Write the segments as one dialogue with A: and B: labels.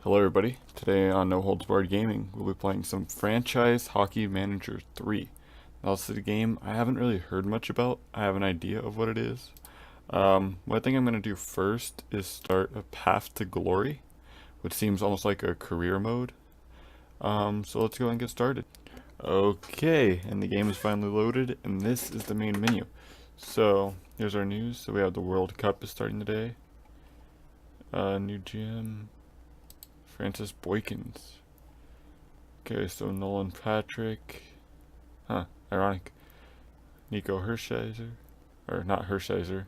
A: Hello everybody, today on No Holds Barred Gaming, we'll be playing some Franchise Hockey Manager 3. Now this is a game I haven't really heard much about. I have an idea of what it is. What I think I'm going to do first is start a Path to Glory, which seems almost like a career mode. So let's go and get started. Okay, and the game is finally loaded, and this is the main menu. So, here's our news. So we have the World Cup is starting today. New GM. Francis Boykins. Okay, so Nolan Patrick. Huh, ironic. Nico Hershiser. Or not Hershiser.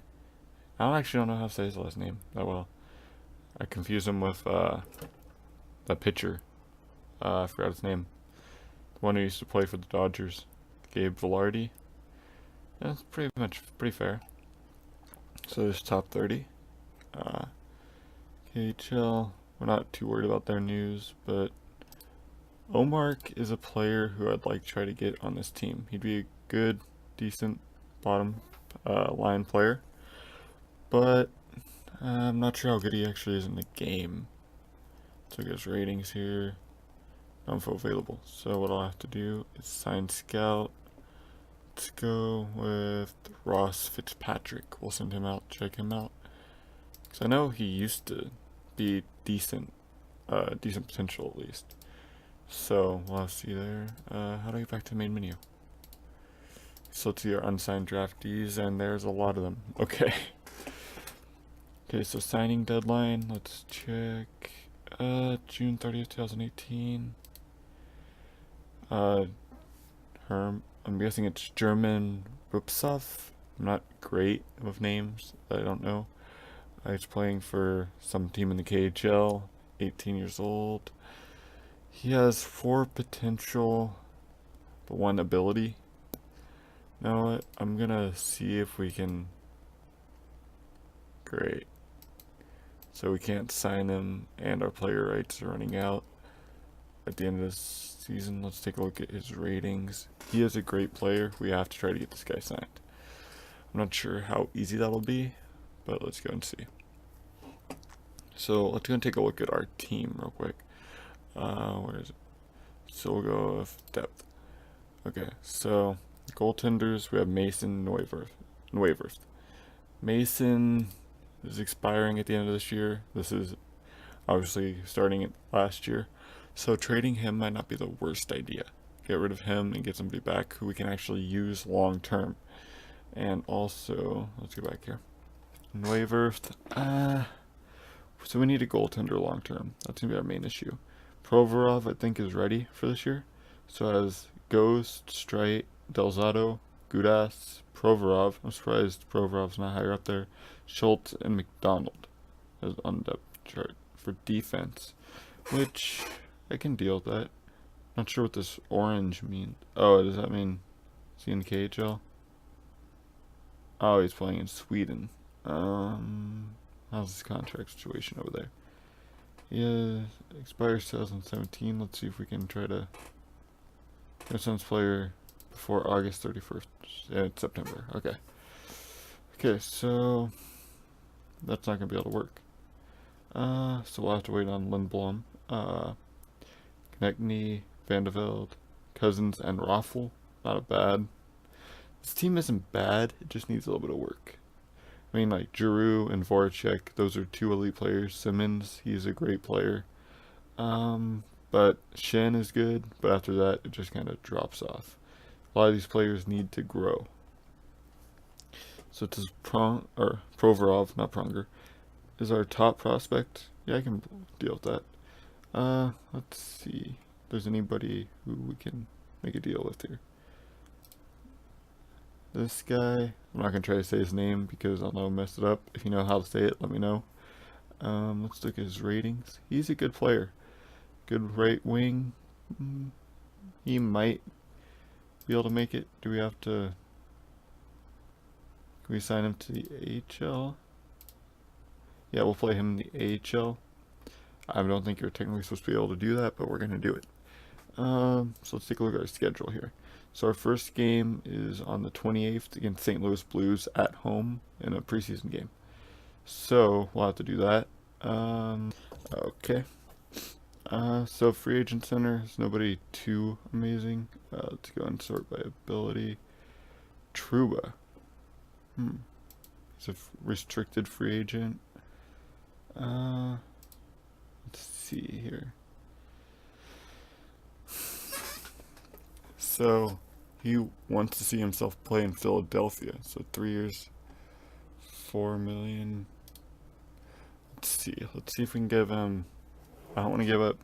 A: I don't know how to say his last name that well. I confuse him with the pitcher. I forgot his name. The one who used to play for the Dodgers. Gabe Velarde. Yeah, that's pretty fair. So there's top 30. KHL. We're not too worried about their news, but Omark is a player who I'd like to try to get on this team. He'd be a good, decent bottom line player, but I'm not sure how good he actually is in the game. So I guess ratings here, info available. So what I'll have to do is sign scout. Let's go with Ross Fitzpatrick. We'll send him out, check him out. Because I know he used to be decent, decent potential at least. So we'll see there. How do I get back to the main menu? So let's see our unsigned draftees, and there's a lot of them. Okay. Okay, so signing deadline, let's check. June 30th, 2018. I'm guessing it's German Rupsov. I'm not great with names that I don't know. He's playing for some team in the KHL, 18 years old. He has 4 potential, but 1 ability. Now what? I'm gonna see if we can. Great. So we can't sign him, and our player rights are running out at the end of this season. Let's take a look at his ratings. He is a great player. We have to try to get this guy signed. I'm not sure how easy that'll be, but let's go and see. So let's go and take a look at our team real quick. Where is it? So we'll go with depth. Okay, so goaltenders, we have Mason Neuwirth. Mason is expiring at the end of this year. This is obviously starting it last year. So trading him might not be the worst idea. Get rid of him and get somebody back who we can actually use long term. And also, let's go back here. Neuwirth. So we need a goaltender long term. That's going to be our main issue. Provorov, I think, is ready for this year. So as Ghost, Strite, Delzato, Gudas, Provorov. I'm surprised Provorov's not higher up there. Schultz and McDonald is on the depth chart for defense, which I can deal with that. Not sure what this orange means. Oh, does that mean is he in the KHL? Oh, he's playing in Sweden. How's his contract situation over there? Yeah, expires 2017. Let's see if we can try to get Suns player before August 31st. Yeah, it's September. Okay. Okay, so that's not gonna be able to work. So we'll have to wait on Lindblom, Konechny, Vandeveld, Cousins, and Raffle. Not a bad. This team isn't bad. It just needs a little bit of work. I mean, like Giroux and Voracek, those are 2 elite players. Simmons, he's a great player. But Shen is good, but after that, it just kind of drops off. A lot of these players need to grow. So it says Provorov, not Pronger, is our top prospect. Yeah, I can deal with that. Let's see. If there's anybody who we can make a deal with here. This guy, I'm not going to try to say his name because I'll know I messed it up. If you know how to say it, let me know. Let's look at his ratings. He's a good player. Good right wing. He might be able to make it. Do we have to... Can we sign him to the AHL? Yeah, we'll play him in the AHL. I don't think you're technically supposed to be able to do that, but we're going to do it. So let's take a look at our schedule here. So our first game is on the 28th against St. Louis Blues at home in a preseason game. So we'll have to do that. Okay. So free agent center is nobody too amazing. Let's go and sort by ability. Trouba. He's a restricted free agent. Let's see here. So he wants to see himself play in Philadelphia. So 3 years, 4 million. Let's see. Let's see if we can give him. I don't want to give up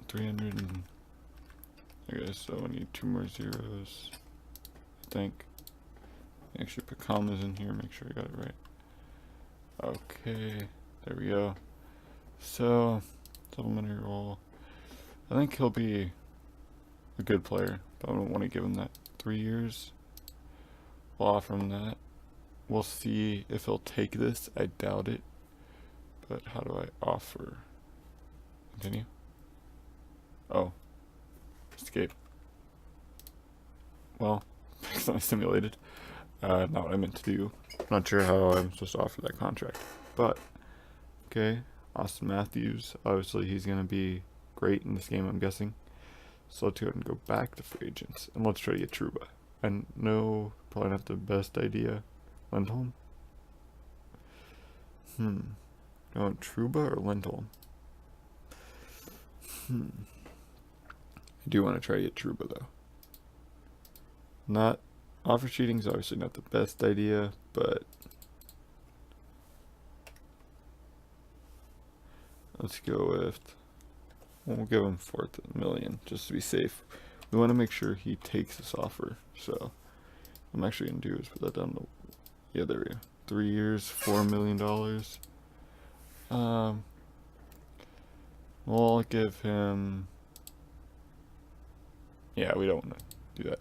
A: 300. Okay, so I need 2 more zeros. I think. Actually, put commas in here. Make sure I got it right. Okay, there we go. So, supplementary role. I think he'll be a good player, but I don't want to give him that 3 years. We'll offer him that. We'll see if he'll take this. I doubt it. But how do I offer? Continue. Oh. Escape. Well, accidentally simulated. Not what I meant to do. Not sure how I'm supposed to offer that contract. But, okay. Austin Matthews. Obviously, he's going to be great in this game, I'm guessing. So let's go ahead and go back to free agents. And let's try to get Trouba. I know probably not the best idea. Lindholm? Oh, Trouba or Lindholm? I do want to try to get Trouba, though. Not offer cheating is obviously not the best idea, but let's go with. We'll give him 4 million just to be safe. We want to make sure he takes this offer. So what I'm actually gonna do is put that down to, yeah, there we go. 3 years, $4 million. We'll give him. Yeah, we don't want to do that.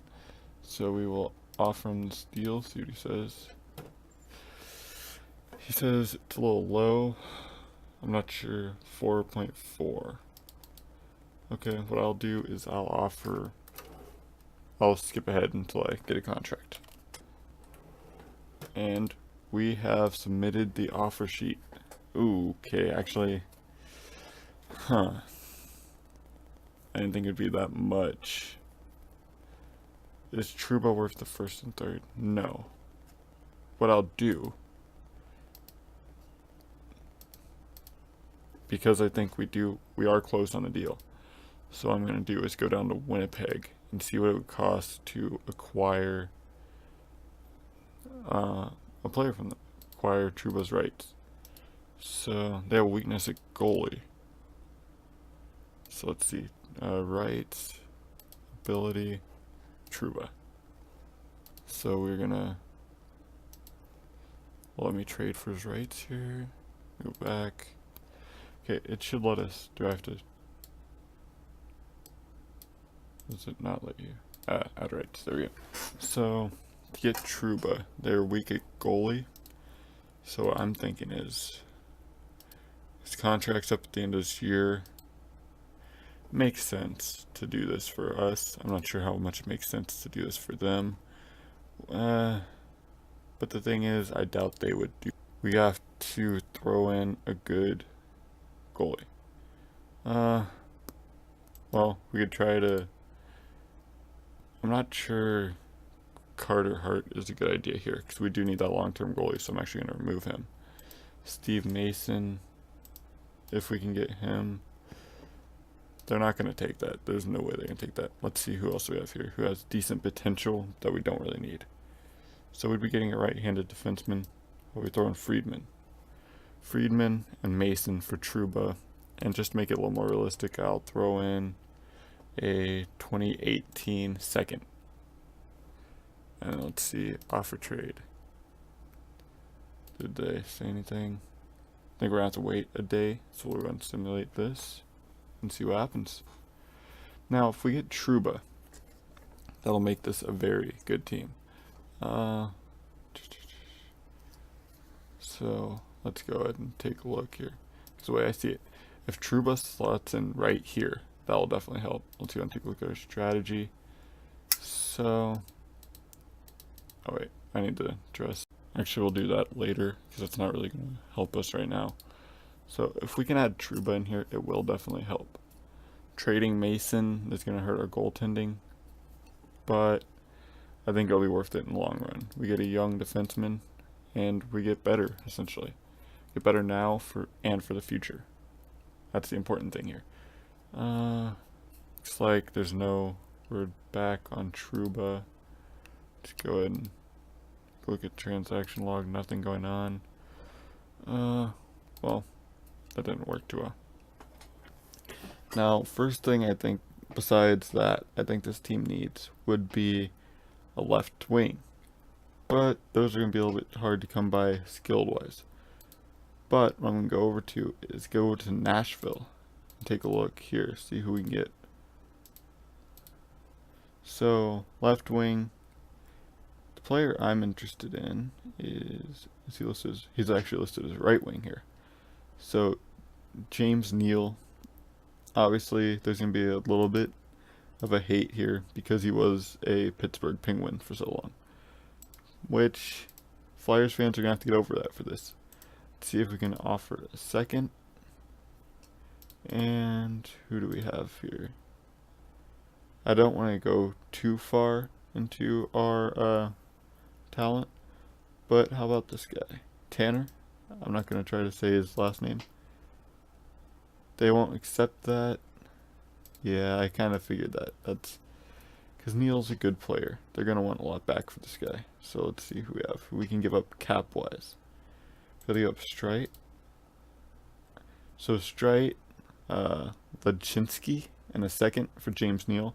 A: So we will offer him this deal. See what he says. He says it's a little low. I'm not sure. 4.4. Okay, what I'll do is I'll skip ahead until I get a contract. And we have submitted the offer sheet. Ooh, okay, actually, I didn't think it'd be that much. Is Trouba worth the first and third? No. What I'll do, because I think we are close on the deal. So what I'm going to do is go down to Winnipeg and see what it would cost to acquire a player from them. Acquire Trouba's rights. So they have a weakness at goalie. So let's see. Rights, ability, Trouba. So we're going to. Let me trade for his rights here. Go back. Okay, it should let us. Do I have to? Does it not let you? Add rights. There we go. So to get Trouba, they're weak at goalie. So what I'm thinking is his contract's up at the end of this year. Makes sense to do this for us. I'm not sure how much it makes sense to do this for them. But the thing is, I doubt they would do. We have to throw in a good goalie. Well, we could try to. I'm not sure Carter Hart is a good idea here because we do need that long-term goalie, so I'm actually going to remove him. Steve Mason, if we can get him. They're not going to take that. There's no way they're going to take that. Let's see who else we have here who has decent potential that we don't really need. So we'd be getting a right-handed defenseman. We'll be throwing Friedman and Mason for Trouba. And just to make it a little more realistic, I'll throw in a 2018 second. And let's see, offer trade. Did they say anything? I think we're going to have to wait a day, so we're going to simulate this and see what happens. Now, if we get Trouba, that'll make this a very good team. So let's go ahead and take a look here. Because the way I see it, if Trouba slots in right here, that'll definitely help. Let's go and take a look at our strategy. So, oh wait, I need to address. Actually, we'll do that later because it's not really going to help us right now. So if we can add Trouba in here, it will definitely help. Trading Mason is going to hurt our goaltending, but I think it'll be worth it in the long run. We get a young defenseman, and we get better, essentially. Get better now and for the future. That's the important thing here. Looks like there's no word back on Trouba. Just go ahead and look at transaction log, nothing going on. Well, that didn't work too well. Now, first thing I think, besides that, I think this team needs would be a left wing. But those are going to be a little bit hard to come by skill-wise. But what I'm going to go over to is go to Nashville and take a look here, see who we can get. So, left wing, the player I'm interested in is he listed as, he's actually listed as right wing here. So, James Neal, obviously there's going to be a little bit of a hate here because he was a Pittsburgh Penguin for so long. Which, Flyers fans are going to have to get over that for this. Let's see if we can offer a second. And who do we have here? I don't want to go too far into our talent, but how about this guy? Tanner? I'm not going to try to say his last name. They won't accept that. Yeah, I kind of figured that. That's because Neal's a good player. They're going to want a lot back for this guy. So let's see who we have. Who we can give up cap-wise. Gotta give up Strite. So Strite, Lachinsky, and a second for James Neal.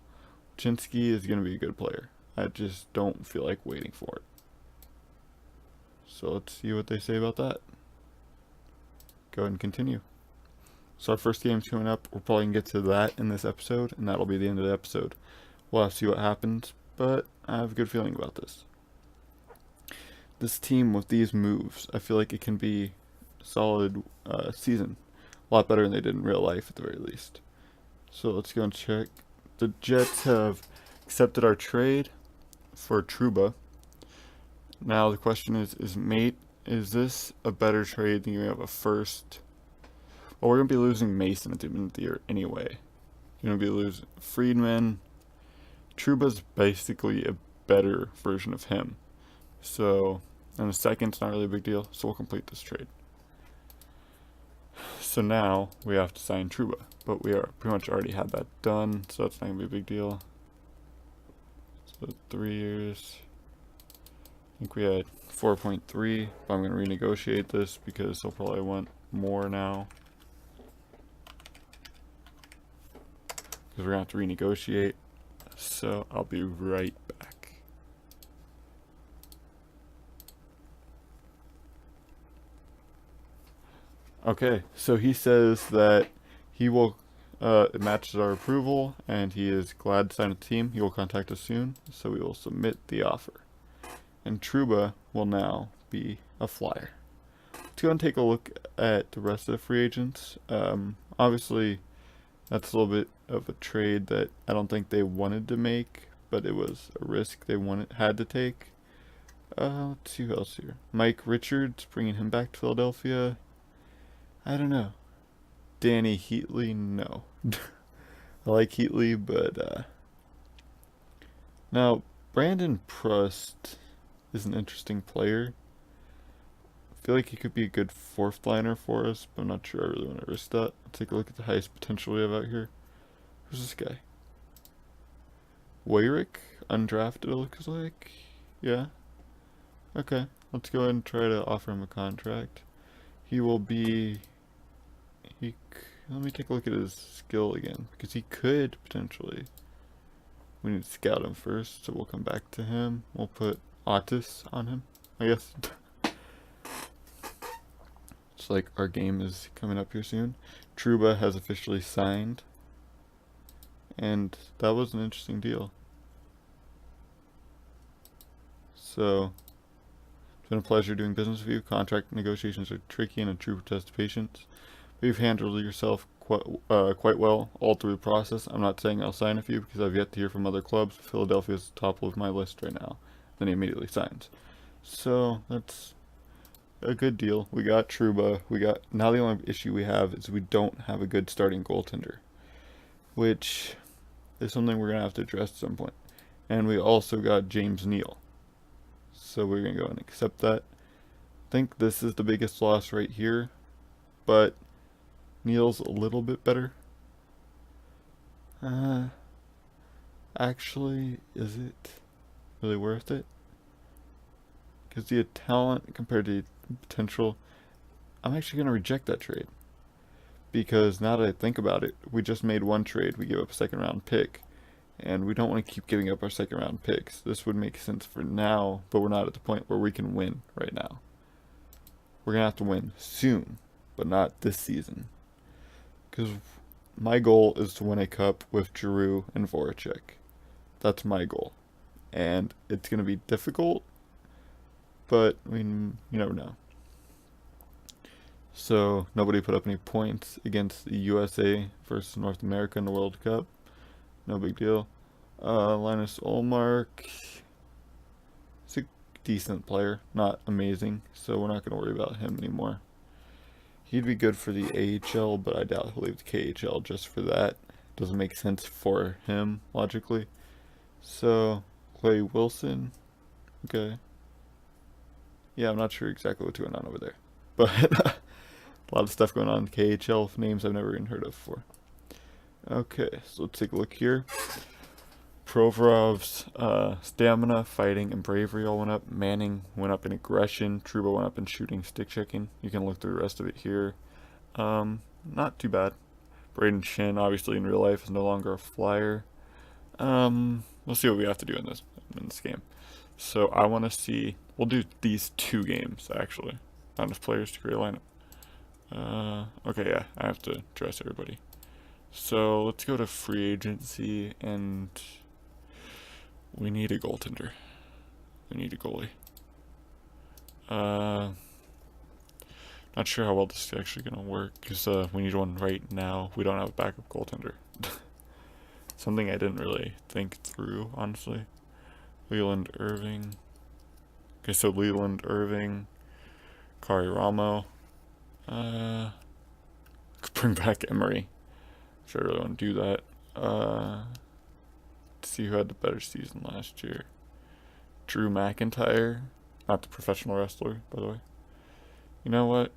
A: Lachinsky is going to be a good player. I just don't feel like waiting for it. So let's see what they say about that. Go ahead and continue. So our first game's coming up. We're probably going to get to that in this episode, and that'll be the end of the episode. We'll have to see what happens, but I have a good feeling about this. This team with these moves, I feel like it can be a solid season. A lot better than they did in real life at the very least. So let's go and check. The Jets have accepted our trade for Trouba. Now the question is this a better trade than you have a first? Well, we're going to be losing Mason at the end of the year anyway. You're going to be losing Friedman. Trouba's basically a better version of him. So, and the second's not really a big deal, so we'll complete this trade. So now we have to sign Trouba, but we are pretty much already had that done, so that's not going to be a big deal. So 3 years. I think we had 4.3, but I'm going to renegotiate this because they'll probably want more now. Because we're going to have to renegotiate. So I'll be right back. Okay, so he says that he will, it matches our approval, and he is glad to sign a team. He will contact us soon, so we will submit the offer. And Trouba will now be a Flyer. Let's go and take a look at the rest of the free agents. Obviously, that's a little bit of a trade that I don't think they wanted to make, but it was a risk they had to take. Let's see who else here. Mike Richards, bringing him back to Philadelphia. I don't know. Danny Heatley, no. I like Heatley, but now Brandon Prust is an interesting player. I feel like he could be a good fourth liner for us, but I'm not sure I really want to risk that. Let's take a look at the highest potential we have out here. Who's this guy? Wyrick, undrafted it looks like. Yeah. Okay, let's go ahead and try to offer him a contract. He will be... let me take a look at his skill again, because he could potentially... We need to scout him first, so we'll come back to him. We'll put Otis on him, I guess. It's like our game is coming up here soon. Trouba has officially signed. And that was an interesting deal. So, it's been a pleasure doing business with you. Contract negotiations are tricky and a true test of patience. But you've handled yourself quite well all through the process. I'm not saying I'll sign a few because I've yet to hear from other clubs. Philadelphia is top of my list right now. Then he immediately signs. So, that's a good deal. We got Truba. Now the only issue we have is we don't have a good starting goaltender, which is something we're gonna have to address at some point. And we also got James Neal, so we're gonna go and accept that. I think this is the biggest loss right here, but Neal's a little bit better. Actually, is it really worth it? Because the talent compared to the potential, I'm actually going to reject that trade. Because now that I think about it, we just made one trade. We gave up a second round pick. And we don't want to keep giving up our second round picks. This would make sense for now, but we're not at the point where we can win right now. We're going to have to win soon, but not this season. Because my goal is to win a cup with Giroux and Voracek. That's my goal. And it's going to be difficult, but I mean, you never know. So nobody put up any points against the USA versus North America in the World Cup. No big deal. Linus Ullmark. He's a decent player, not amazing, so we're not going to worry about him anymore. He'd be good for the AHL, but I doubt he'll leave the KHL just for that. Doesn't make sense for him, logically. So, Clay Wilson. Okay. Yeah, I'm not sure exactly what's going on over there. But a lot of stuff going on in KHL with names I've never even heard of before. Okay, so let's take a look here. Provorov's stamina, fighting, and bravery all went up. Manning went up in aggression. Trouba went up in shooting, stick checking. You can look through the rest of it here. Not too bad. Braden Shin, obviously in real life, is no longer a Flyer. We'll see what we have to do in this game. So I want to see. We'll do these 2 games actually. Not enough players to create a lineup. Okay, yeah, I have to dress everybody. So let's go to free agency, and we need a goaltender. We need a goalie. Not sure how well this is actually gonna work, because we need one right now. We don't have a backup goaltender. Something I didn't really think through, honestly. Leland Irving. Okay, so Leland Irving, Kari Ramo. Bring back Emery. Sure, I really want to do that. Let's see who had the better season last year. Drew McIntyre, not the professional wrestler, by the way. You know what?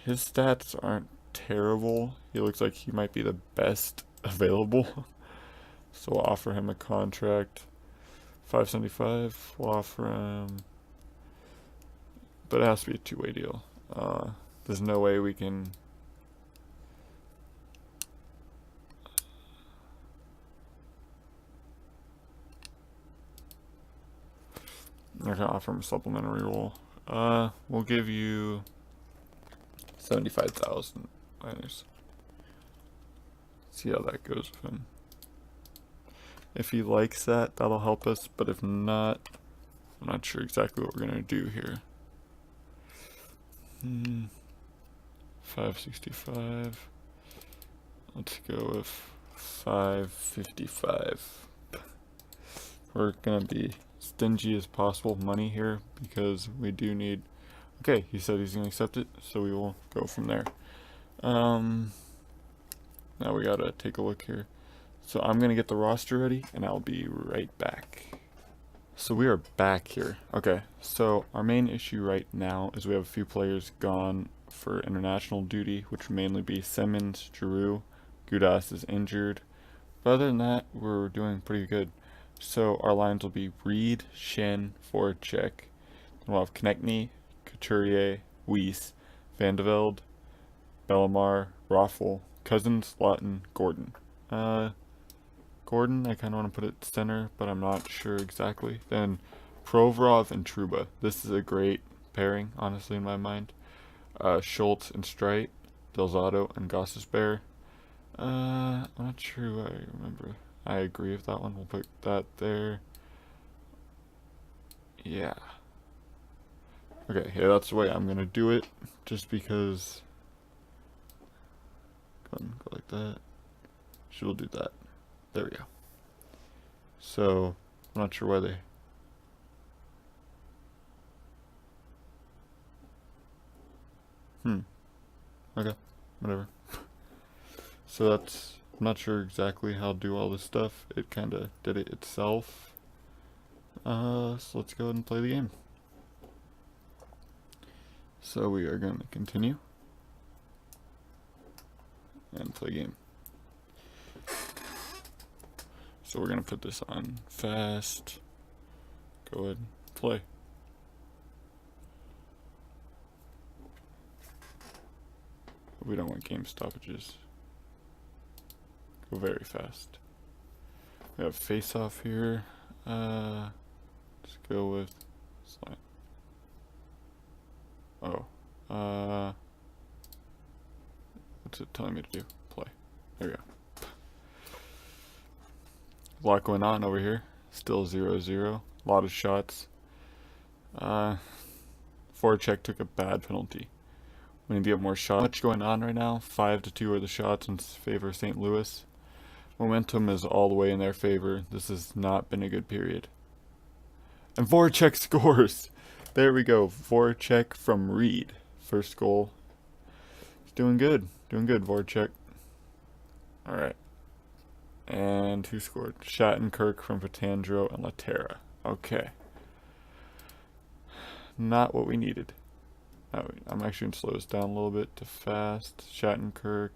A: His stats aren't terrible. He looks like he might be the best available. So we'll offer him a contract. $575. We'll offer him, but it has to be a 2-way deal. There's no way we can. I'm not gonna offer him a supplementary role. We'll give you 75,000 miners. See how that goes with him. If he likes that, that'll help us. But if not, I'm not sure exactly what we're gonna do here. 565. Let's go with 555. We're gonna be stingy as possible with money here because we do need. Okay, he said he's gonna accept it, so we will go from there. Now we gotta take a look here. So I'm gonna get the roster ready, and I'll be right back. So we are back here. Okay, so our main issue right now is we have a few players gone for international duty, which would mainly be Simmons, Giroux. Gudas is injured. But other than that, we're doing pretty good. So our lines will be Reed, Shin, Voracek. Then we'll have Konechny, Couturier, Weiss, Van de Velde, Bellemare, Raffle, Cousins, Lawton, Gordon. Gordon, I kind of want to put it center, but I'm not sure exactly. Then Provorov and Trouba. This is a great pairing, honestly, in my mind. Schultz and Streit, Delzato and Gostisbehere. I'm not sure who I remember. I agree with that one. We'll put that there. Yeah. Okay, yeah, that's the way I'm gonna do it. Just because. Go like that. We'll do that. There we go. So, I'm not sure why they. Okay. Whatever. So that's... I'm not sure exactly how to do all this stuff. It kind of did it itself. So let's go ahead and play the game. So we are going to continue. And play game. So we're going to put this on fast. Go ahead and play. We don't want game stoppages. Go very fast. We have face off here. Let's go with slime. Oh. What's it telling me to do? Play. There we go. A lot going on over here. Still 0-0. A lot of shots. Voracek took a bad penalty. We need to get more shots. Much going on right now. 5-2 are the shots in favor of St. Louis. Momentum is all the way in their favor. This has not been a good period. And Voracek scores! There we go. Voracek from Reed. First goal. He's doing good. Doing good, Voracek. Alright. And who scored? Shattenkirk from Vitandro and Laterra. Okay. Not what we needed. I'm actually going to slow this down a little bit to fast. Shattenkirk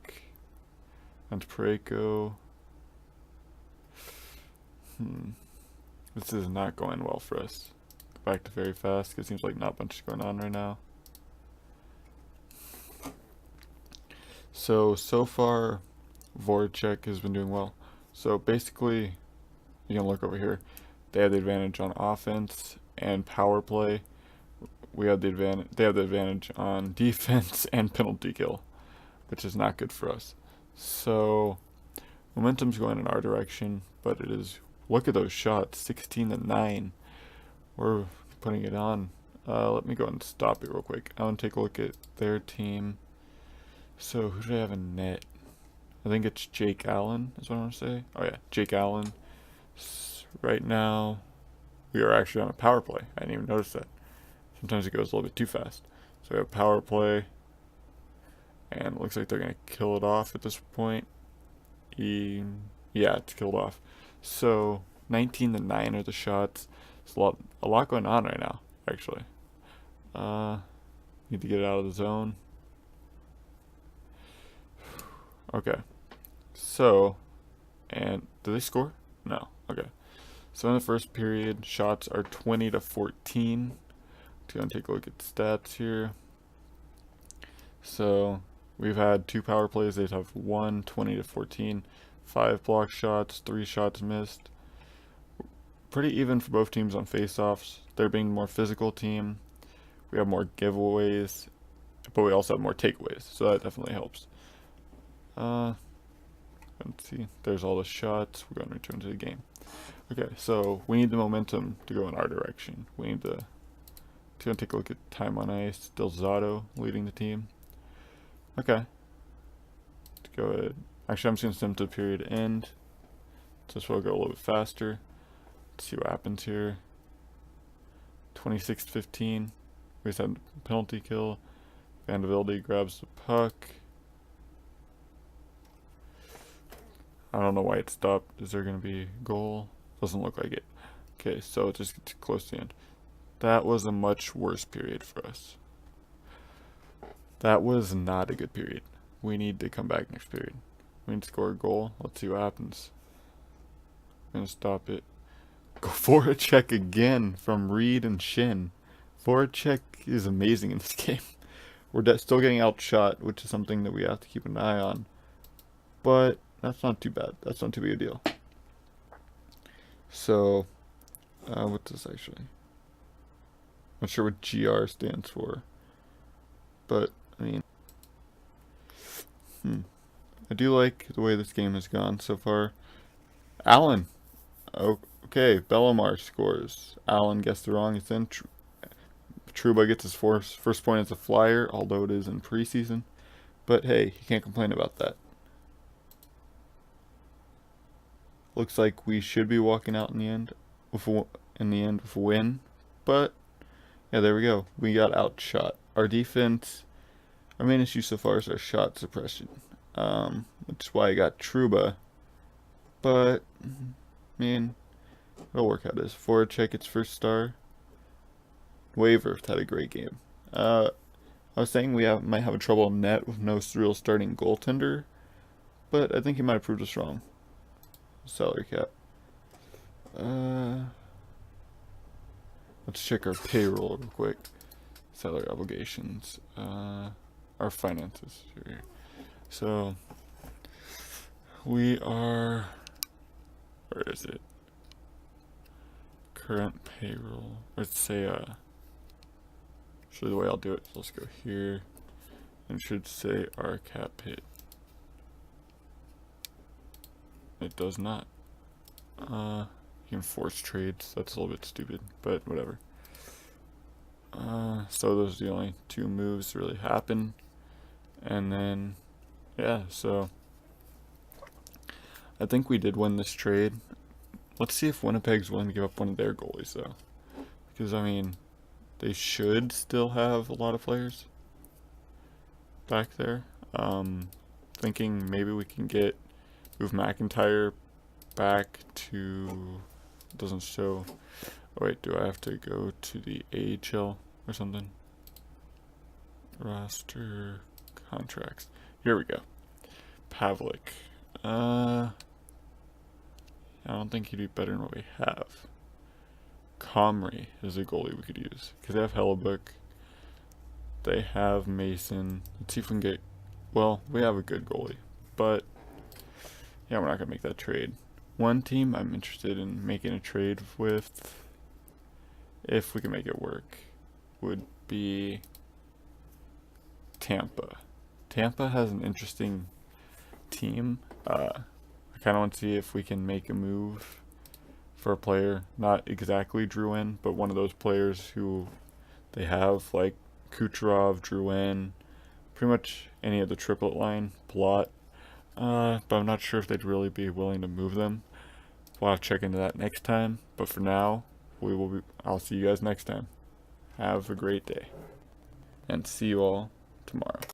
A: and Pareko. This is not going well for us. Go back to very fast because it seems like not much is going on right now. So far, Voracek has been doing well. So basically, you can look over here. They have the advantage on offense and power play. We have the advantage. They have the advantage on defense and penalty kill, which is not good for us. So momentum's going in our direction, but it is. Look at those shots, 16-9. We're putting it on. Let me go and stop it real quick. I want to take a look at their team. So who do they have in net? I think it's Jake Allen. Is what I want to say. Oh yeah, Jake Allen. Right now, we are actually on a power play. I didn't even notice that. Sometimes it goes a little bit too fast. So we have power play, and it looks like they're gonna kill it off at this point. Yeah, it's killed off. So 19-9 are the shots. It's a lot going on right now, actually. Need to get it out of the zone. Okay. So, and did they score? No. Okay. So in the first period, shots are 20-14. Gonna take a look at stats here. So we've had 2 power plays. They'd have 1, 20-14, 5 block shots, 3 shots missed. Pretty even for both teams on face-offs. They're being a more physical team. We have more giveaways, but we also have more takeaways, so that definitely helps. Let's see. There's all the shots. We're going to return to the game. Okay, so we need the momentum to go in our direction. We need to take a look at time on ice. Del Zotto leading the team. Okay. Let's go ahead. Actually, I'm just going to send to the period end. So this will go a little bit faster. Let's see what happens here. 26-15. We just had a penalty kill. Van de Velde grabs the puck. I don't know why it stopped. Is there going to be a goal? Doesn't look like it. Okay, so it just gets close to the end. That was a much worse period for us. That was not a good period. We need to come back next period. We need to score a goal. Let's see what happens. I'm going to stop it. Go Voracek again from Reed and Shin. Voracek is amazing in this game. We're still getting outshot, which is something that we have to keep an eye on. But that's not too bad. That's not too big a deal. So, what's this actually? Not sure what GR stands for. But, I mean, I do like the way this game has gone so far. Allen. Okay, Bellemare scores. Allen guessed the wrong. It's in. Trouba gets his first point as a Flyer, although it is in preseason. But hey, you can't complain about that. Looks like we should be walking out in the end with a win. But yeah, there we go. We got outshot. Our defense, Our main issue so far is our shot suppression, which is why I got Trouba. But, I mean, it'll work out. As Voracek gets first star. Wavert had a great game. I was saying we might have a trouble in net with no real starting goaltender, but I think he might have proved us wrong. Salary cap. Let's check our payroll real quick. Salary obligations. Our finances here. So we are. Where is it? Current payroll. Let's say actually the way I'll do it, let's go here, and it should say our cap hit. It does not. You can force trades. That's a little bit stupid, but whatever. So those are the only two moves that really happen, and then yeah. So I think we did win this trade. Let's see if Winnipeg's willing to give up one of their goalies though, because I mean, they should still have a lot of players back there. Thinking maybe we can move McIntyre back to, doesn't show. Oh wait, do I have to go to the AHL or something? Roster contracts. Here we go. Pavlik. I don't think he'd be better than what we have. Comrie is a goalie we could use because they have Hellebuck. They have Mason. Let's see if we can get. Well, we have a good goalie, but yeah, we're not gonna make that trade. One team I'm interested in making a trade with, if we can make it work, would be Tampa. Tampa has an interesting team. I kind of want to see if we can make a move for a player, not exactly Drouin, but one of those players who they have, like Kucherov, Drouin, pretty much any of the triplet line, Plot. But I'm not sure if they'd really be willing to move them. We'll have to check into that next time. But for now, I'll see you guys next time. Have a great day. And see you all tomorrow.